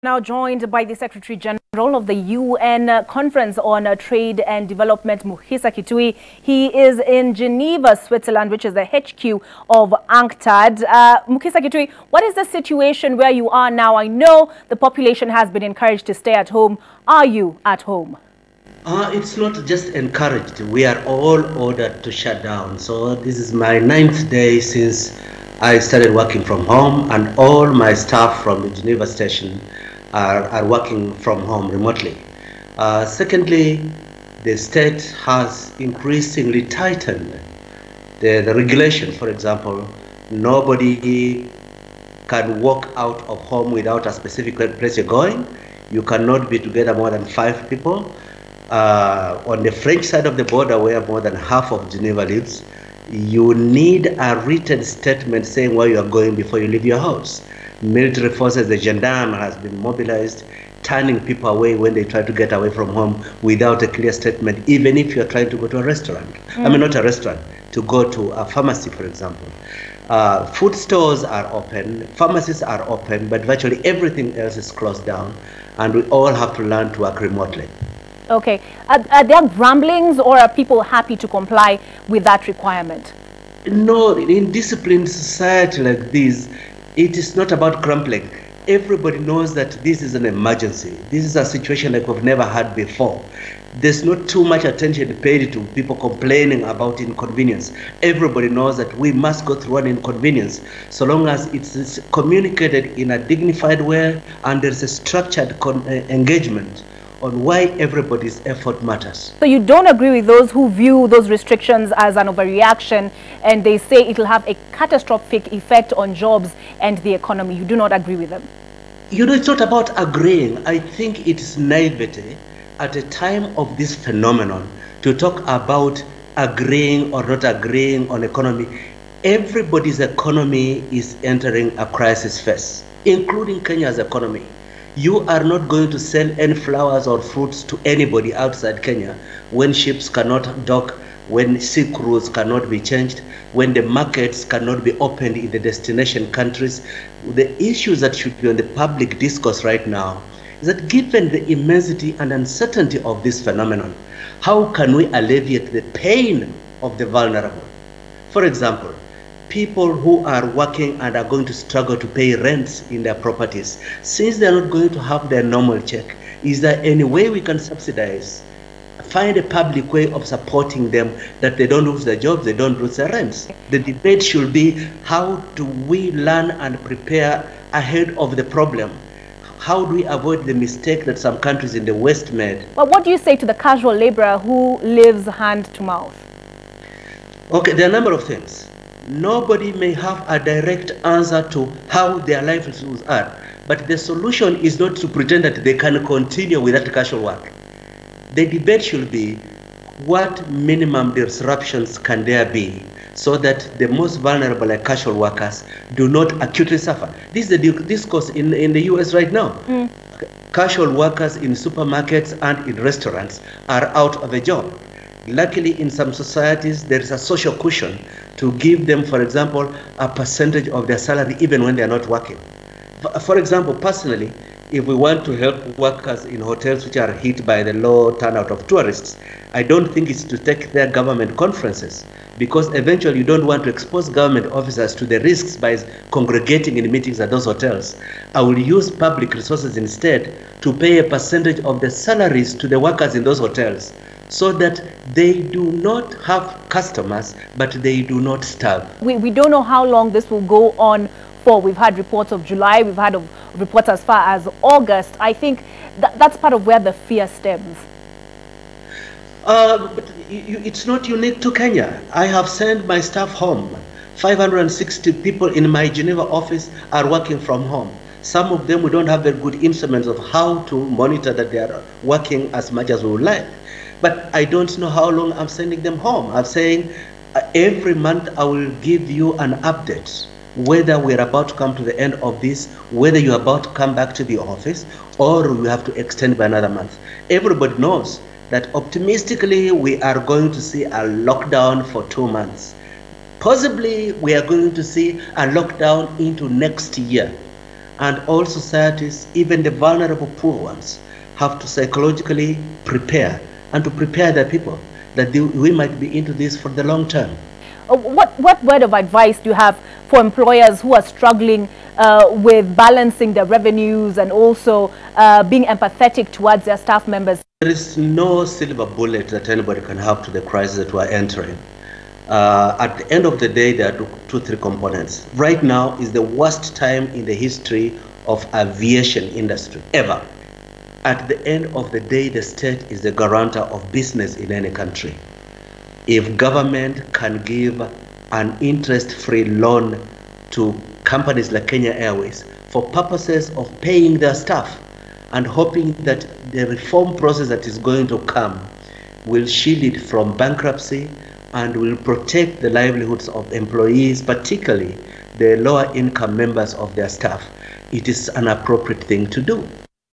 Now joined by the Secretary General of the UN Conference on Trade and Development, Mukhisa Kitui. He is in Geneva, Switzerland, which is the HQ of UNCTAD. Mukhisa Kitui, what is the situation where you are now? I know the population has been encouraged to stay at home. Are you at home? It's not just encouraged. We are all ordered to shut down. So this is my 9th day since I started working from home, and all my staff from the Geneva station are working from home remotely. Secondly, the state has increasingly tightened the regulations. For example, nobody can walk out of home without a specific place you're going. You cannot be together more than 5 people. On the French side of the border, where more than half of Geneva lives, you need a written statement saying where you are going before you leave your house. Military forces, the gendarme has been mobilized, turning people away when they try to get away from home without a clear statement, even if you're trying to go to a restaurant. I mean, not a restaurant, to go to a pharmacy, for example. Food stores are open, pharmacies are open, but virtually everything else is closed down, and we all have to learn to work remotely. Okay. Are there grumblings, or are people happy to comply with that requirement? No, in disciplined society like this, it is not about grumbling. Everybody knows that this is an emergency. This is a situation like we've never had before. There's not too much attention paid to people complaining about inconvenience. Everybody knows that we must go through an inconvenience so long as it's communicated in a dignified way and there's a structured engagement on why everybody's effort matters. So you don't agree with those who view those restrictions as an overreaction, and they say it will have a catastrophic effect on jobs and the economy? You do not agree with them? You know, it's not about agreeing. I think it's naivety at a time of this phenomenon to talk about agreeing or not agreeing on economy. Everybody's economy is entering a crisis phase, including Kenya's economy. You are not going to sell any flowers or fruits to anybody outside Kenya when ships cannot dock, when sea crews cannot be changed, when the markets cannot be opened in the destination countries. The issues that should be on the public discourse right now is that given the immensity and uncertainty of this phenomenon, how can we alleviate the pain of the vulnerable? For example, people who are working and are going to struggle to pay rents in their properties, since they're not going to have their normal check, is there any way we can subsidize, find a public way of supporting them that they don't lose their jobs, they don't lose their rents? The debate should be, how do we learn and prepare ahead of the problem? How do we avoid the mistake that some countries in the West made? But what do you say to the casual laborer who lives hand to mouth? Okay, there are a number of things. Nobody may have a direct answer to how their livelihoods are, but the solution is not to pretend that they can continue with that casual work. The debate should be, what minimum disruptions can there be so that the most vulnerable, like casual workers, do not acutely suffer? This is the discourse in the US right now. Casual workers in supermarkets and in restaurants are out of a job. Luckily, in some societies, there is a social cushion to give them, for example, a percentage of their salary even when they are not working. For example, personally, if we want to help workers in hotels which are hit by the low turnout of tourists, I don't think it's to take their government conferences, because eventually you don't want to expose government officers to the risks by congregating in meetings at those hotels. I will use public resources instead to pay a percentage of the salaries to the workers in those hotels, so that they do not have customers, but they do not starve. We don't know how long this will go on for. We've had reports of July, we've had reports as far as August. I think that's part of where the fear stems. But it's not unique to Kenya. I have sent my staff home. 560 people in my Geneva office are working from home. Some of them, we don't have very good instruments of how to monitor that they are working as much as we would like. But I don't know how long I'm sending them home. I'm saying every month I will give you an update, whether we're about to come to the end of this, whether you're about to come back to the office, or we have to extend by another month. Everybody knows that optimistically we are going to see a lockdown for 2 months. Possibly we are going to see a lockdown into next year. And all societies, even the vulnerable poor ones, have to psychologically prepare and to prepare their people that we might be into this for the long term. What word of advice do you have for employers who are struggling with balancing their revenues and also being empathetic towards their staff members? There is no silver bullet that anybody can have to the crisis that we're entering. At the end of the day, there are three components. Right now is the worst time in the history of aviation industry ever. At the end of the day, the state is the guarantor of business in any country. If government can give an interest-free loan to companies like Kenya Airways for purposes of paying their staff and hoping that the reform process that is going to come will shield it from bankruptcy and will protect the livelihoods of employees, particularly the lower income members of their staff, it is an appropriate thing to do.